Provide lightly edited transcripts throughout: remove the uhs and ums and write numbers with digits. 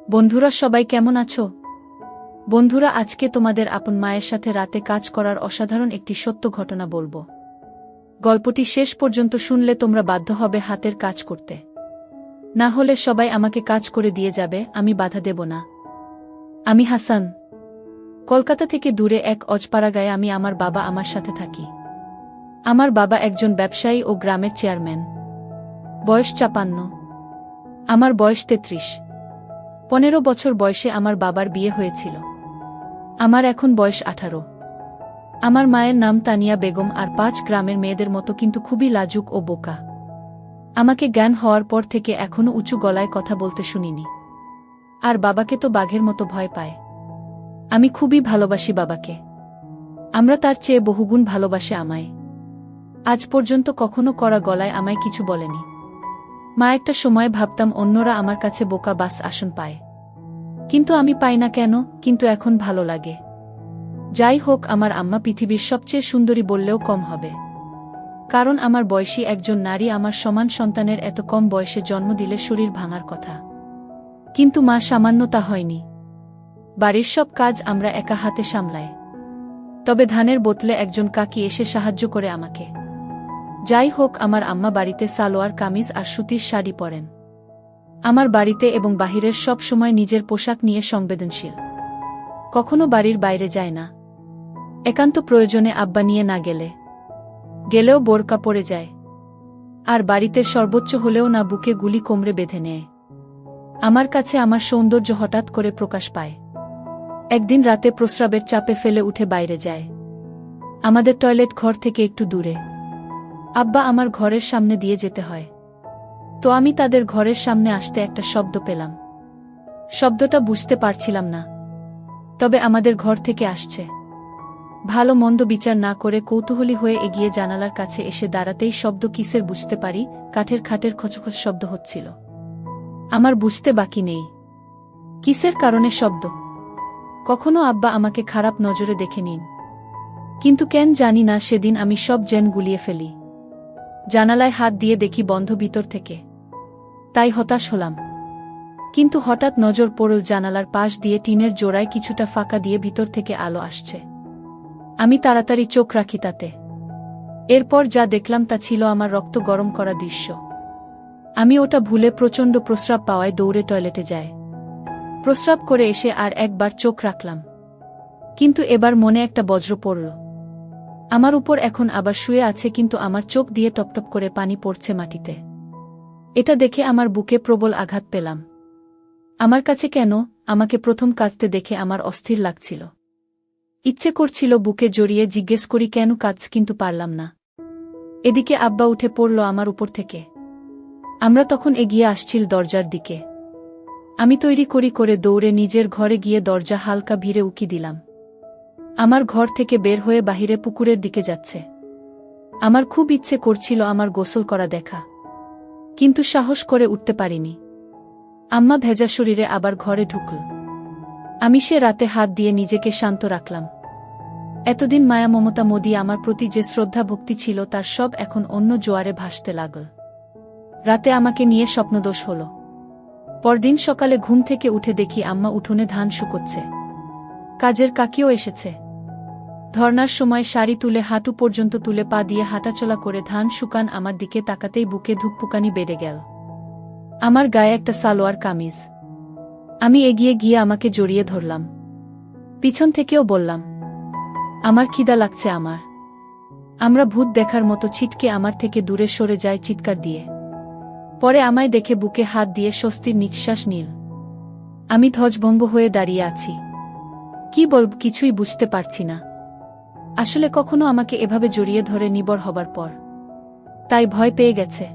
বন্ধুরা সবাই কেমন আছো? বন্ধুরা আজকে তোমাদের আপন মায়ের সাথে রাতে কাজ করার অসাধারণ একটি সত্য ঘটনা বলবো। গল্পটি শেষ পর্যন্ত শুনলে তোমরা বাধ্য হবে হাতের কাজ করতে। না হলে সবাই আমাকে কাজ করে দিয়ে যাবে, আমি বাধা দেব না। আমি হাসান। কলকাতা থেকে দূরে এক অজপাড়াগাঁয়ে আমি আমার বাবা আমার সাথে থাকি। আমার বাবা একজন ব্যবসায়ী ও গ্রামের চেয়ারম্যান। বয়স ৫৫। আমার বয়স ৩৩। ১৫ বছর বয়সে আমার বাবার বিয়ে হয়েছিল। আমার এখন বয়স ১৮। আমার মায়ের নাম তানিয়া বেগম, আর ৫ গ্রামের মেয়েদের মতো কিন্তু খুবই লাজুক ও বোকা। আমাকে জ্ঞান হওয়ার পর থেকে এখনো উঁচু গলায় কথা বলতে শুনিনি। আর বাবাকে তো বাঘের মতো ভয় পায়। আমি খুবই ভালোবাসি বাবাকে। আমরা তার চেয়ে বহুগুণ ভালোবাসে আমায়। আজ পর্যন্ত কখনো কড়া গলায় আমায় কিছু বলেনি। মা একটা সময় ভাবতাম অন্যরা আমার কাছে বোকা বাস আসন পায়, কিন্তু আমি পাই না কেন, কিন্তু এখন ভালো লাগে। যাই হোক, আমার আম্মা পৃথিবীর সবচেয়ে সুন্দরী বললেও কম হবে, কারণ আমার বয়সী একজন নারী আমার সমান সন্তানের এত কম বয়সে জন্ম দিলে শরীর ভাঙার কথা। কিন্তু মা সামান্য তা হয়নি। বাড়ির সব কাজ আমরা একা হাতে সামলাই। তবে ধানের বোতলে একজন কাকি এসে সাহায্য করে আমাকে। যাই হোক, আমার আম্মা বাড়িতে সালোয়ার কামিজ আর সুতির শাড়ি পরেন। আমার বাড়িতে এবং বাহিরের সব সময় নিজের পোশাক নিয়ে সংবেদনশীল। কখনো বাড়ির বাইরে যায় না। একান্ত প্রয়োজনে আব্বা নিয়ে না গেলেও বোরকা পরে যায়। আর বাড়িতে সর্বোচ্চ হলেও না বুকে গুলি কোমরে বেঁধে নেয়। আমার কাছে আমার সৌন্দর্য হঠাৎ করে প্রকাশ পায়। একদিন রাতে প্রস্রাবের চাপে ফেলে উঠে বাইরে যায়। আমাদের টয়লেট ঘর থেকে একটু দূরে। আব্বা আমার ঘরের সামনে দিয়ে যেতে হয়। তো আমি তাদের ঘরের সামনে আসতে একটা শব্দ পেলাম। শব্দটা বুঝতে পারছিলাম না, তবে আমাদের ঘর থেকে আসছে। ভালো মন্দ বিচার না করে কৌতূহলী হয়ে এগিয়ে জানালার কাছে এসে দাঁড়াতেই শব্দ কিসের বুঝতে পারি, কাঠের খাটের খচখচ শব্দ হচ্ছিল। আমার বুঝতে বাকি নেই কিসের কারণে শব্দ। কখনো আব্বা আমাকে খারাপ নজরে দেখে নিন, কিন্তু কেন জানি না সেদিন আমি সব জেন গুলিয়ে ফেলি। জানালায় হাত দিয়ে দেখি বন্ধ ভিতর থেকে। তাই হতাশ হলাম। কিন্তু হঠাৎ নজর পড়ল জানালার পাশ দিয়ে টিনের জোড়ায় কিছুটা ফাঁকা দিয়ে ভিতর থেকে আলো আসছে। আমি তাড়াতাড়ি চোখ রাখি তাতে। এরপর যা দেখলাম তা ছিল আমার রক্ত গরম করা দৃশ্য। আমি ওটা ভুলে প্রচণ্ড প্রস্রাব পাওয়ায় দৌড়ে টয়লেটে যায়। প্রস্রাব করে এসে আর একবার চোখ রাখলাম, কিন্তু এবার মনে একটা বজ্র পড়ল। আমার উপর এখন আবার শুয়ে আছে, কিন্তু আমার চোখ দিয়ে টপটপ করে পানি পড়ছে মাটিতে। এটা দেখে আমার বুকে প্রবল আঘাত পেলাম। আমার কাছে কেন, আমাকে প্রথম কাঁদতে দেখে আমার অস্থির লাগছিল। ইচ্ছে করছিল বুকে জড়িয়ে জিজ্ঞেস করি কেন কাঁদছ, কিন্তু পারলাম না। এদিকে আব্বা উঠে পড়ল আমার উপর থেকে। আমরা তখন এগিয়ে আসছিল দরজার দিকে। আমি তৈরি করে দৌড়ে নিজের ঘরে গিয়ে দরজা হালকা ভিড়ে উকি দিলাম। আমার ঘর থেকে বের হয়ে বাহিরে পুকুরের দিকে যাচ্ছে। আমার খুব ইচ্ছে করছিল আমার গোসল করা দেখা, কিন্তু সাহস করে উঠতে পারিনি। আম্মা ভেজা শরীরে আবার ঘরে ঢুকল। আমি সে রাতে হাত দিয়ে নিজেকে শান্ত রাখলাম। এতদিন মায়া মমতা মোদি আমার প্রতি যে শ্রদ্ধা ভক্তি ছিল তার সব এখন অন্য জোয়ারে ভাসতে লাগল। রাতে আমাকে নিয়ে স্বপ্নদোষ হল। পরদিন সকালে ঘুম থেকে উঠে দেখি আম্মা উঠোনে ধান শুকোচ্ছে। কাজের কাকিও এসেছে। ধর্নার সময় শাড়ি তুলে হাঁটু পর্যন্ত তুলে পা দিয়ে হাঁটাচলা করে ধান শুকান আমার দিকে তাকাতেই বুকে ধুকপুকানি বেড়ে গেল। আমার গায়ে একটা সালোয়ার কামিজ। আমি এগিয়ে গিয়ে আমাকে জড়িয়ে ধরলাম। পিছন থেকেও বললাম, আমার খিদা লাগছে। আমরা ভূত দেখার মতো ছিটকে আমার থেকে দূরে সরে যায় চিৎকার দিয়ে। পরে আমায় দেখে বুকে হাত দিয়ে স্বস্তির নিঃশ্বাস নিল। আমি ধ্বজভঙ্গ হয়ে দাঁড়িয়ে আছি। কি বলব কিছুই বুঝতে পারছি না। আসলে কখনো আমাকে এভাবে জড়িয়ে ধরে নিবর হবার পর তাই ভয় পেয়ে গেছে।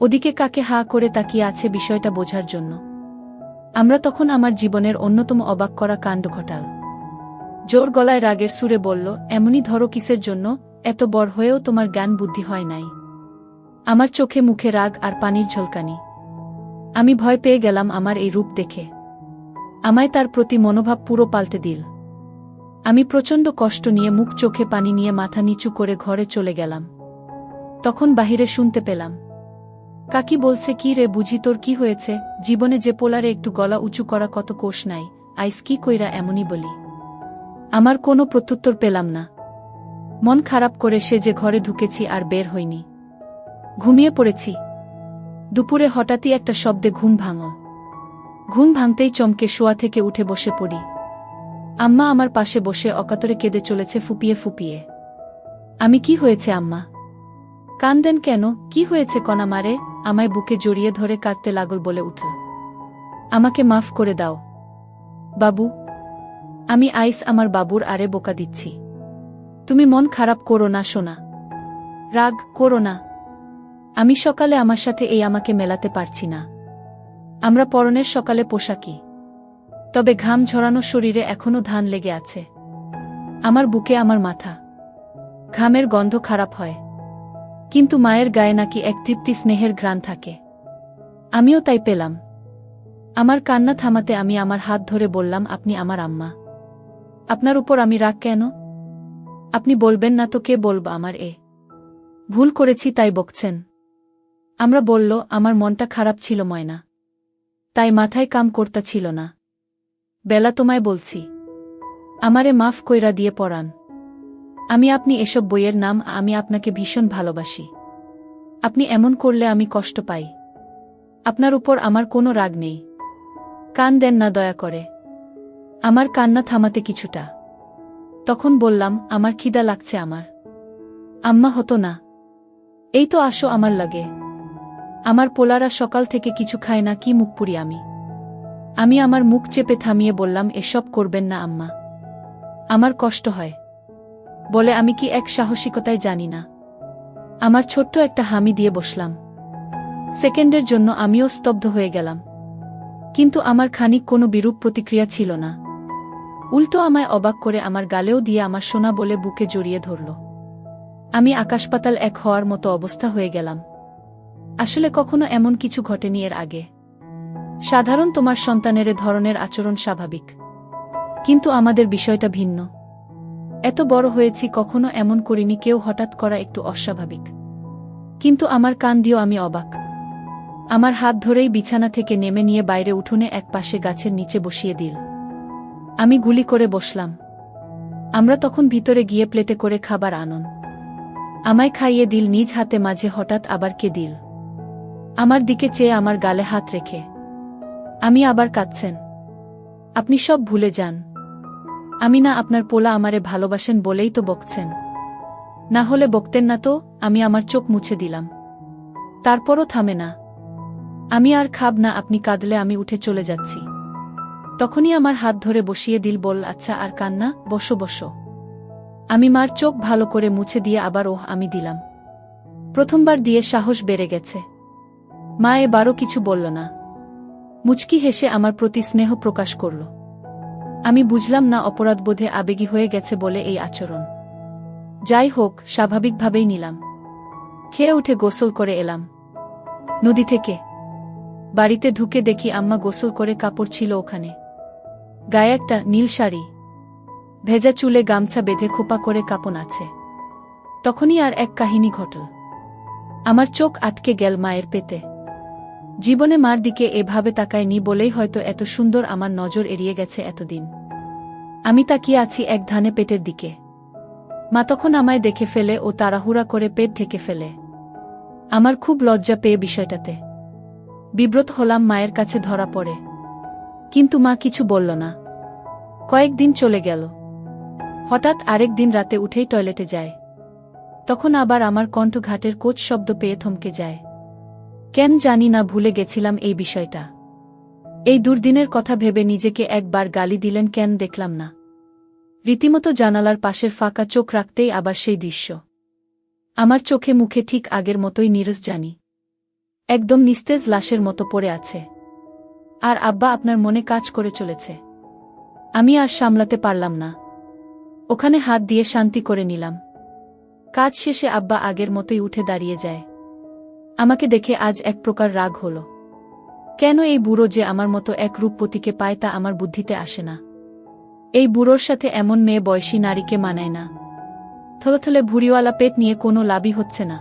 ওদিকে কাকে হা করে তাকিয়ে আছে বিষয়টা বোঝার জন্য। আমরা তখন আমার জীবনের অন্যতম অবাক করা কাণ্ড ঘটাল। জোর গলায় রাগের সুরে বলল, এমনই ধরো কিসের জন্য, এত বড় হয়েও তোমার জ্ঞান বুদ্ধি হয় নাই। আমার চোখে মুখে রাগ আর পানির ঝলকানি। আমি ভয় পেয়ে গেলাম আমার এই রূপ দেখে। আমায় তার প্রতি মনোভাব পুরো পাল্টে দিল। আমি প্রচণ্ড কষ্ট নিয়ে মুখ চোখে পানি নিয়ে মাথা নিচু করে ঘরে চলে গেলাম। তখন বাহিরে শুনতে পেলাম কাকি বলছে, কি রে বুঝি তোর কি হয়েছে? জীবনে যে পোলারে একটু গলা উঁচু করা কত কোষ নাই, আইস কি কইরা এমনই বলি? আমার কোনো প্রত্যুত্তর পেলাম না। মন খারাপ করে সে যে ঘরে ঢুকেছি আর বের হইনি। ঘুমিয়ে পড়েছি। দুপুরে হঠাৎই একটা শব্দে ঘুম ভাঙল। ঘুম ভাঙতেই চমকে শোয়া থেকে উঠে বসে পড়ি। আম্মা আমার পাশে বসে অকাতরে কেঁদে চলেছে ফুপিয়ে ফুপিয়ে। আমি, কি হয়েছে আম্মা? কান্দেন কেন? কি হয়েছে কণা মারে? আমায় বুকে জড়িয়ে ধরে কাঁদতে লাগল, বলে উঠল, আমাকে মাফ করে দাও বাবু। আমি আইস আমার বাবুর আরে বোকা দিচ্ছি। তুমি মন খারাপ করো না সোনা, রাগ করো না। আমি সকালে আমার সাথে এই আমাকে মেলাতে পারছি না। আমরা পরনের সকালে পোশাকি, তবে ঘাম ঝরানো শরীরে এখনো ধান লেগে আছে। আমার বুকে আমার মাথা, ঘামের গন্ধ খারাপ হয়, কিন্তু মায়ের গায়ে নাকি এক তৃপ্তি স্নেহের ঘ্রাণ থাকে। আমিও তাই পেলাম। আমার কান্না থামাতে আমি আমার হাত ধরে বললাম, আপনি আমার আম্মা, আপনার উপর আমি রাগ কেন? আপনি বলবেন না তো কে বলব? আমার ভুল করেছি তাই বকছেন? আমরা বলল, আমার মনটা খারাপ ছিল ময়না, তাই মাথায় কাম করতা ছিল না। বেলা তোমায় বলছি, আমারে মাফ কইরা দিয়ে পড়ান। আমি আপনি এসব বইয়ের নাম, আমি আপনাকে ভীষণ ভালোবাসি। আপনি এমন করলে আমি কষ্ট পাই। আপনার উপর আমার কোনো রাগ নেই। কান দেন না দয়া করে। আমার কান্না থামাতে কিছুটা। তখন বললাম, আমার খিদা লাগছে আমার। আম্মা, হতো না? এই তো আসো আমার লাগে। আমার পোলারা সকাল থেকে কিছু খায় না, কি মুখ পুরি আমি। আমি আমার মুখ চেপে থামিয়ে বললাম, এসব করবেন না আম্মা, আমার কষ্ট হয়। বলে আমি কি এক সাহসিকতায় জানি না। আমার ছোট্ট একটা হামি দিয়ে বসলাম। সেকেন্ডের জন্য আমিও স্তব্ধ হয়ে গেলাম, কিন্তু আমার খানিক কোনো বিরূপ প্রতিক্রিয়া ছিল না। উল্টো আমায় অবাক করে আমার গালেও দিয়ে আমার সোনা বলে বুকে জড়িয়ে ধরল। আমি আকাশপাতাল এক হওয়ার মতো অবস্থা হয়ে গেলাম। আসলে কখনো এমন কিছু ঘটেনি এর আগে। সাধারণ তোমার সন্তানের এ ধরনের আচরণ স্বাভাবিক, কিন্তু আমাদের বিষয়টা ভিন্ন। এত বড় হয়েছি, কখনো এমন করিনি কেউ হঠাৎ করা একটু অস্বাভাবিক। কিন্তু আমার কান দিয়েও আমি অবাক। আমার হাত ধরেই বিছানা থেকে নেমে নিয়ে বাইরে উঠোনে এক পাশে গাছের নিচে বসিয়ে দিল। আমি গুলি করে বসলাম। আমরা তখন ভিতরে গিয়ে প্লেটে করে খাবার আনন। আমায় খাইয়ে দিল নিজ হাতে, মাঝে হঠাৎ আবার কে দিল। আমার দিকে চেয়ে আমার গালে হাত রেখে, আমি আবার কাঁদছেন। আপনি সব ভুলে যান। আমি না আপনার পোলা, আমারে ভালোবাসেন বলেই তো বকছেন। না হলে বকতেন না তো। আমি আমার চোখ মুছে দিলাম। তারপরও থামে না। আমি আর খাব না, আপনি কাঁদলে আমি উঠে চলে যাচ্ছি। তখনই আমার হাত ধরে বসিয়ে দিল, বল, আচ্ছা আর কান্না, বসো বসো। আমি মার চোখ ভালো করে মুছে দিয়ে আবার আমি দিলাম। প্রথমবার দিয়ে সাহস বেড়ে গেছে। মা এবারও কিছু বলল না। মুচকি হেসে আমার প্রতি স্নেহ প্রকাশ করল। আমি বুঝলাম না, অপরাধবোধে আবেগী হয়ে গেছে বলে এই আচরণ। যাই হোক, স্বাভাবিকভাবেই নিলাম। খেয়ে উঠে গোসল করে এলাম নদী থেকে। বাড়িতে ঢুকে দেখি আম্মা গোসল করে কাপড় ছিল ওখানে। গায়ে একটা নীল শাড়ি, ভেজা চুলে গামছা বেঁধে খোপা করে কাপন আছে। তখনই আর এক কাহিনী ঘটল। আমার চোখ আটকে গেল মায়ের পেতে। জীবনে মার দিকে এভাবে তাকায়নি বলেই হয়তো এত সুন্দর আমার নজর এড়িয়ে গেছে এতদিন। আমি তাকিয়ে আছি এক ধানে পেটের দিকে। মা তখন আমায় দেখে ফেলে ও তাড়াহুড়া করে পেট ঢেকে ফেলে। আমার খুব লজ্জা পেয়ে বিষয়টাতে বিব্রত হলাম, মায়ের কাছে ধরা পড়ে। কিন্তু মা কিছু বলল না। কয়েকদিন চলে গেল। হঠাৎ আরেক দিন রাতে উঠেই টয়লেটে যায়। তখন আবার আমার কণ্ঠ ঘাটের কোচ শব্দ পেয়ে থমকে যায়। কেন জানি না, ভুলে গেছিলাম এই বিষয়টা। এই দুর্দিনের কথা ভেবে নিজেকে একবার গালি দিলেন কেন দেখলাম না। রীতিমতো জানালার পাশের ফাঁকা চোখ রাখতেই আবার সেই দৃশ্য। আমার চোখে মুখে ঠিক আগের মতোই নীরস জানি, একদম নিস্তেজ লাশের মতো পড়ে আছে। আর আব্বা আপনার মনে কাজ করে চলেছে। আমি আর সামলাতে পারলাম না। ওখানে হাত দিয়ে শান্তি করে নিলাম। কাজ শেষে আব্বা আগের মতোই উঠে দাঁড়িয়ে যায়। আমাকে দেখে আজ এক প্রকার রাগ হল। কেন এই বুড়ো যে আমার মতো এক রূপবতীকে পায় তা আমার বুদ্ধিতে আসে না। এই বুড়োর সাথে এমন মেয়ে বয়সী নারীকে মানায় না। থলথলে ভুঁড়িওয়ালা পেট নিয়ে কোনো লাভই হচ্ছে না।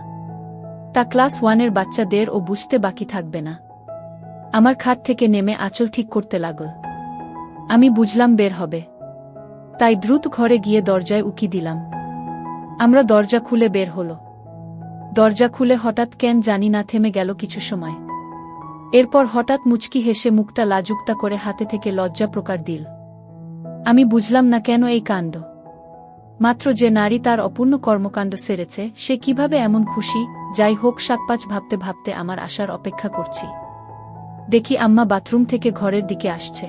তা ক্লাস 1-এর বাচ্চাদের ও বুঝতে বাকি থাকবে না। আমার খাট থেকে নেমে আঁচল ঠিক করতে লাগল। আমি বুঝলাম বের হবে, তাই দ্রুত ঘরে গিয়ে দরজায় উকি দিলাম। আমরা দরজা খুলে বের হল। দরজা খুলে হঠাৎ কেন জানি না থেমে গেল কিছু সময়। এরপর হঠাৎ মুচকি হেসে মুখটা লাজুকতা করে হাতে থেকে লজ্জা প্রকার দিল। আমি বুঝলাম না কেন এই কাণ্ড। মাত্র যে নারী তার অপূর্ণ কর্মকাণ্ড সেরেছে, সে কিভাবে এমন খুশি। যাই হোক, 7-5 ভাবতে ভাবতে আমার আসার অপেক্ষা করছি। দেখি আম্মা বাথরুম থেকে ঘরের দিকে আসছে।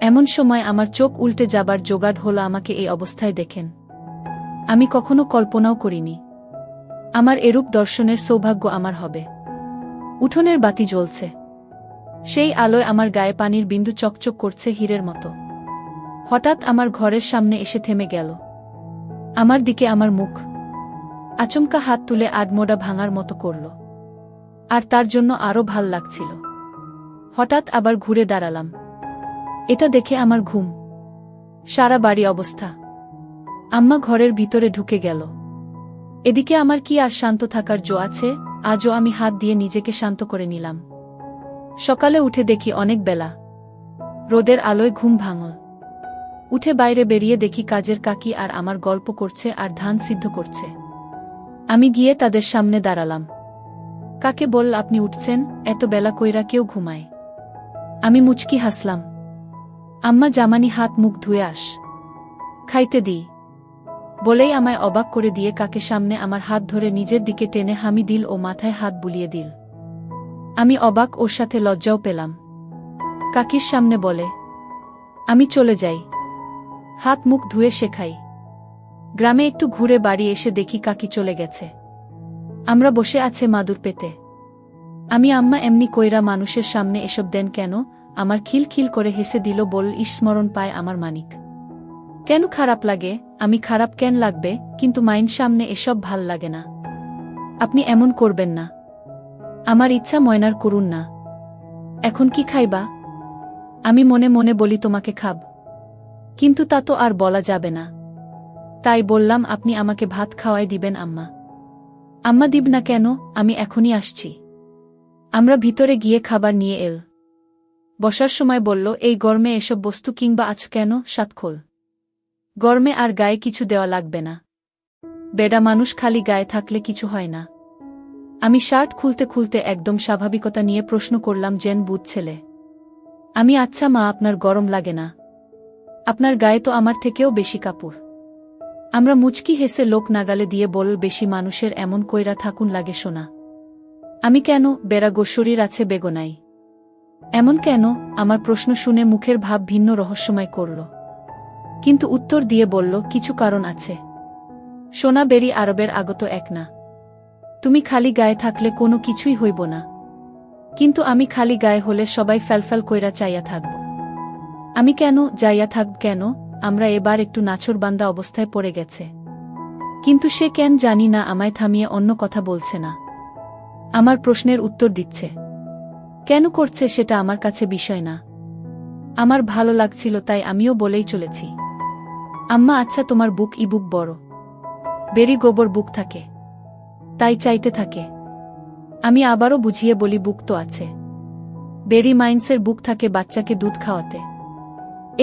এমন সময় আমার চোখ উল্টে যাবার জোগাড় হলো আমাকে এই অবস্থায় দেখেন। আমি কখনো কল্পনাও করিনি আমার এরূপ দর্শনের সৌভাগ্য আমার হবে। উঠোনের বাতি জ্বলছে, সেই আলোয় আমার গায়ে পানির বিন্দু চকচক করছে হীরের মতো। হঠাৎ আমার ঘরের সামনে এসে থেমে গেল। আমার দিকে আমার মুখ আচমকা হাত তুলে আডমোড়া ভাঙার মতো করল, আর তার জন্য আরও ভাল লাগছিল। হঠাৎ আবার ঘুরে দাঁড়ালাম। এটা দেখে আমার ঘুম সারা বাড়ি অবস্থা। আম্মা ঘরের ভিতরে ঢুকে গেল। এদিকে আমার কি আর শান্ত থাকার জো আছে? আজও আমি হাত দিয়ে নিজেকে শান্ত করে নিলাম। সকালে উঠে দেখি অনেক বেলা, রোদের আলোয় ঘুম ভাঙল। উঠে বাইরে বেরিয়ে দেখি কাজের কাকি আর আমার গল্প করছে আর ধান সিদ্ধ করছে। আমি গিয়ে তাদের সামনে দাঁড়ালাম। কাকে বল, আপনি উঠছেন? এত বেলা কইরা কেউ ঘুমায়? আমি মুচকি হাসলাম। আম্মা, জামানি হাত মুখ ধুয়ে আস, খাইতে দিই বলেই আমায় অবাক করে দিয়ে কাকে সামনে আমার হাত ধরে নিজের দিকে টেনে হামি দিল ও মাথায় হাত বুলিয়ে দিল। আমি অবাক, ওর সাথে লজ্জাও পেলাম। কাকির সামনে বলে, আমি চলে যাই, হাত মুখ ধুয়ে শেখাই। গ্রামে একটু ঘুরে বাড়ি এসে দেখি কাকি চলে গেছে। আমরা বসে আছে মাদুর পেতে। আমি, আম্মা এমনি কইরা মানুষের সামনে এসব দেন কেন? আমার খিলখিল করে হেসে দিল, বল, স্মরণ পায় আমার মানিক। কেন খারাপ লাগে? আমি খারাপ কেন লাগবে? কিন্তু মাইন সামনে এসব ভাল লাগে না। আপনি এমন করবেন না। আমার ইচ্ছা ময়নার করুন না। এখন কি খাইবা? আমি মনে মনে বলি, তোমাকে খাব, কিন্তু তা তো আর বলা যাবে না। তাই বললাম, আপনি আমাকে ভাত খাওয়াই দিবেন আম্মা। আম্মা, দিব না কেন? আমি এখনই আসছি। আমরা ভিতরে গিয়ে খাবার নিয়ে এল। বসার সময় বলল, এই গরমে এসব বস্তু কিংবা আছো কেন? সাতখোল গরমে আর গায়ে কিছু দেওয়া লাগবে না। বেডা মানুষ খালি গায়ে থাকলে কিছু হয় না। আমি শার্ট খুলতে খুলতে একদম স্বাভাবিকতা নিয়ে প্রশ্ন করলাম, জেন বুধ ছেলে। আমি, আচ্ছা মা, আপনার গরম লাগে না? আপনার গায়ে তো আমার থেকেও বেশি কাপড়। আমরা মুচকি হেসে লোক নাগালে দিয়ে বল, বেশি মানুষের এমন কইরা থাকুন লাগে শোনা। আমি, কেন? বেড়া গো, শরীর আছে বেগনাই। এমন কেন? আমার প্রশ্ন শুনে মুখের ভাব ভিন্ন রহস্যময় করল, কিন্তু উত্তর দিয়ে বলল, কিছু কারণ আছে। সোনা বেরি আরবের আগত এক না। তুমি খালি গায়ে থাকলে কোনো কিছুই হইব না, কিন্তু আমি খালি গায়ে হলে সবাই ফ্যালফ্যাল কইরা চাইয়া থাকব। আমি, কেন যাইয়া থাকব কেন? আমরা এবার একটু নাছোড়বান্দা অবস্থায় পড়ে গেছে। কিন্তু সে কেন জানি না আমায় থামিয়ে অন্য কথা বলছে না। আমার প্রশ্নের উত্তর দিচ্ছে। কেন করছে সেটা আমার কাছে বিষয় না। আমার ভালো লাগছিল, তাই আমিও বলেই চলেছি। আম্মা, আচ্ছা, তোমার বুক ই বুক বড়? বেরি গোবর বুক থাকে, তাই চাইতে থাকে। আমি আবারও বুঝিয়ে বলি, বুক তো আছে। বেরি মাইন্সের বুক থাকে বাচ্চাকে দুধ খাওয়াতে।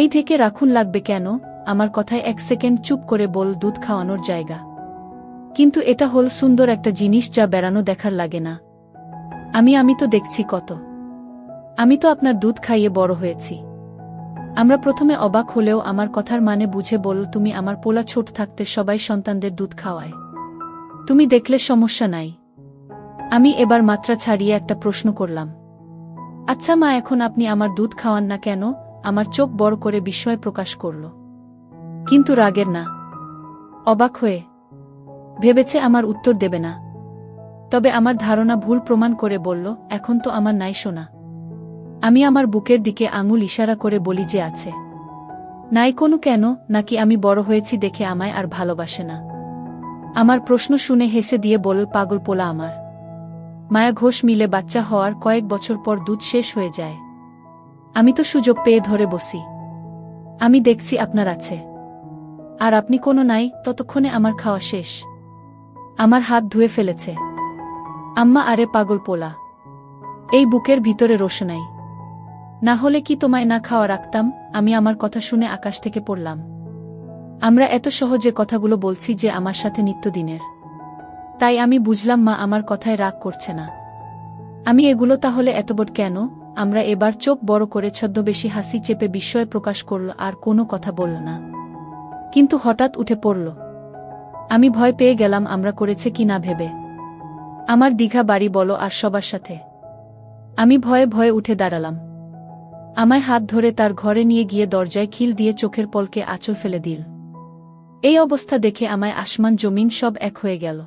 এই থেকে রাখুন লাগবে কেন? আমার কথায় 1 সেকেন্ড চুপ করে বল, দুধ খাওয়ানোর জায়গা। কিন্তু এটা হল সুন্দর একটা জিনিস যা বেড়ানো দেখার লাগে না। আমি তো দেখছি কত। আমি তো আপনার দুধ খাইয়ে বড় হয়েছি। আমরা প্রথমে অবাক হলেও আমার কথার মানে বুঝে বল, তুমি আমার পোলা ছোট থাকতে সবাই সন্তানদের দুধ খাওয়ায়, তুমি দেখলে সমস্যা নাই। আমি এবার মাত্রা ছাড়িয়ে একটা প্রশ্ন করলাম, আচ্ছা মা, এখন আপনি আমার দুধ খাওয়ান না কেন? আমার চোখ বড় করে বিস্ময় প্রকাশ করল, কিন্তু রাগের না, অবাক হয়ে। ভেবেছে আমার উত্তর দেবে না, তবে আমার ধারণা ভুল প্রমাণ করে বলল, এখন তো আমার নাই শোনা। আমি আমার বুকের দিকে আঙুল ইশারা করে বলি যে আছে। নাই কোনো কেন? নাকি আমি বড় হয়েছি দেখে আমায় আর ভালোবাসে না? আমার প্রশ্ন শুনে হেসে দিয়ে বল, পাগল পোলা আমার। মায়া ঘোষ মিলে বাচ্চা হওয়ার কয়েক বছর পর দুধ শেষ হয়ে যায়। আমি তো সুযোগ পেয়ে ধরে বসি। আমি দেখছি আপনার আছে, আর আপনি কোনো নাই, ততক্ষণে আমার খাওয়া শেষ। আমার হাত ধুয়ে ফেলেছে। আম্মা আরে পাগল পোলা, এই বুকের ভিতরে রোশনাই, না হলে কি তোমায় না খাওয়া রাখতাম? আমি আমার কথা শুনে আকাশ থেকে পড়লাম। আমরা এত সহজে কথাগুলো বলছি যে আমার সাথে নিত্যদিনের, তাই আমি বুঝলাম মা আমার কথায় রাগ করছে না। আমি এগুলো তাহলে এতবড় কেন? আমরা এবার চোখ বড় করে ছদ্মবেশী হাসি চেপে বিস্ময় প্রকাশ করল, আর কোনো কথা বলল না। কিন্তু হঠাৎ উঠে পড়ল। আমি ভয় পেয়ে গেলাম আমরা করেছে কি না ভেবে। আমার দীঘা বাড়ি বলো আর সবার সাথে। আমি ভয়ে ভয়ে উঠে দাঁড়ালাম। আমায় হাত ধরে তার ঘরে নিয়ে গিয়ে দরজায় খিল দিয়ে চোখের পলকে আঁচল ফেলে দিল। এই অবস্থা দেখে আমায় আসমান জমিন সব এক হয়ে গেল।